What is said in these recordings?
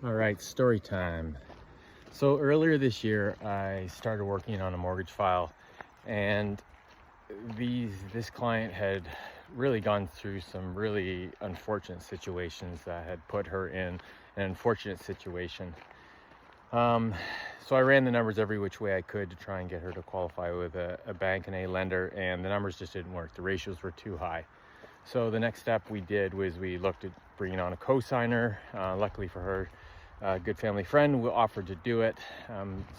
All right, story time. So earlier this year, I started working on a mortgage file, and this client had really gone through some really unfortunate situations that had put her in an unfortunate situation. So I ran the numbers every which way I could to try and get her to qualify with a bank and a lender, and the numbers just didn't work. The ratios were too high. So the next step we did was we looked at bringing on a co-signer. Luckily for her, a good family friend offered to do it.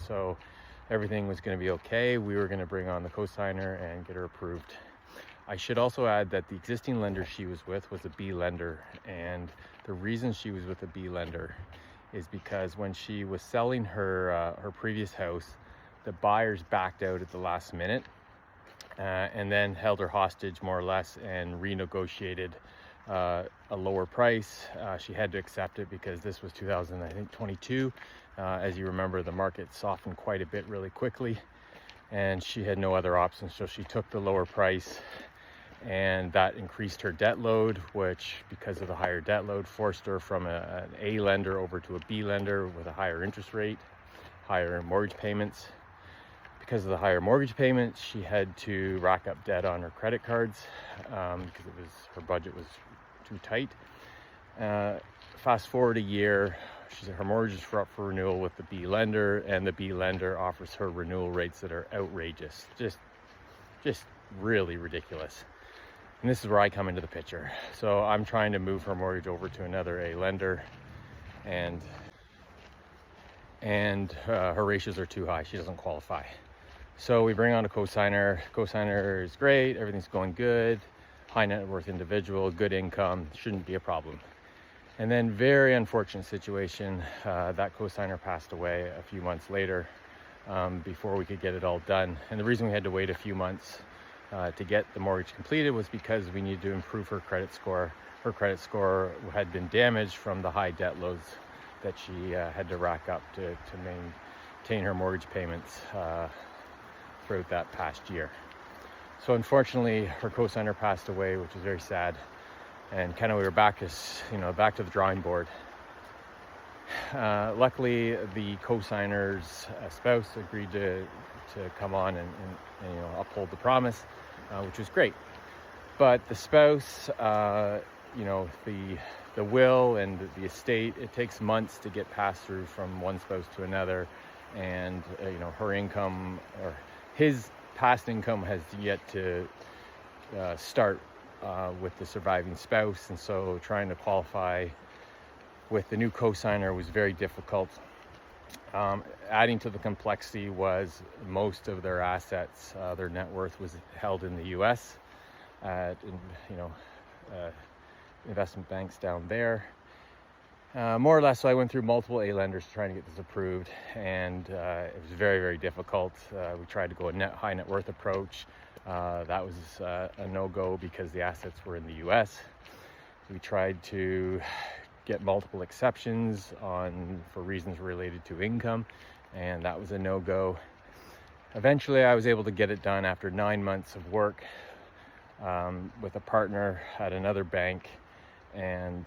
So everything was going to be okay. We were going to bring on the co-signer and get her approved. I should also add that the existing lender she was with was a B lender, and the reason she was with a B lender is because when she was selling her previous house, the buyers backed out at the last minute, and then held her hostage more or less and renegotiated a lower price. She had to accept it because this was 2022. As you remember, the market softened quite a bit really quickly, and she had no other options, so she took the lower price, and that increased her debt load, which, because of the higher debt load, forced her from an A lender over to a B lender with a higher interest rate, higher mortgage payments. Because of the higher mortgage payments, she had to rack up debt on her credit cards because her budget was too tight. Fast forward a year, her mortgage is up for renewal with the B lender, and the B lender offers her renewal rates that are outrageous, just really ridiculous. And this is where I come into the picture. So I'm trying to move her mortgage over to another A lender, and her ratios are too high. She doesn't qualify. So we bring on a co-signer. Co-signer is great. Everything's going good. High net worth individual, good income, shouldn't be a problem. And then, very unfortunate situation, that co-signer passed away a few months later before we could get it all done. And the reason we had to wait a few months to get the mortgage completed was because we needed to improve her credit score. Her credit score had been damaged from the high debt loads that she had to rack up to maintain her mortgage payments throughout that past year. So unfortunately, her co-signer passed away, which was very sad, and kind of we were back to the drawing board. Luckily, the co-signer's spouse agreed to come on and uphold the promise, which was great. But the spouse, the will and the estate, it takes months to get passed through from one spouse to another, and her income, or his past income, has yet to start with the surviving spouse, and so trying to qualify with the new co-signer was very difficult. Adding to the complexity was most of their assets, their net worth, was held in the U.S. at investment banks down there. More or less, so I went through multiple A lenders trying to get this approved, and it was very, very difficult. We tried to go a high net worth approach. That was a no-go because the assets were in the U.S. We tried to get multiple exceptions for reasons related to income, and that was a no-go. Eventually, I was able to get it done after 9 months of work with a partner at another bank, and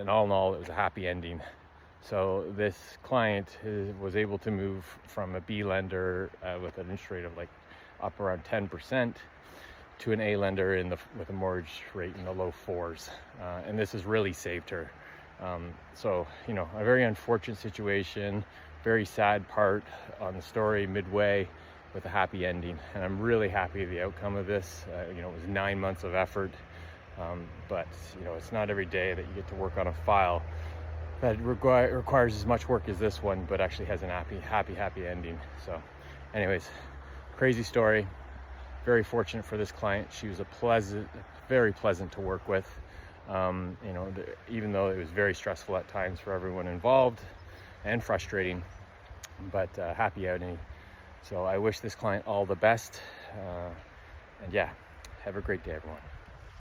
all in all, it was a happy ending. So this client was able to move from a B lender with an interest rate of up around 10% to an A lender with a mortgage rate in the low 4s, and this has really saved her. So a very unfortunate situation, very sad part on the story midway, with a happy ending, and I'm really happy with the outcome of this. It was 9 months of effort, but it's not every day that you get to work on a file that requires as much work as this one, but actually has an happy ending. So anyways, crazy story. Very fortunate for this client. She was very pleasant to work with. Even though it was very stressful at times for everyone involved and frustrating, but happy outing. So I wish this client all the best. And yeah, have a great day, everyone.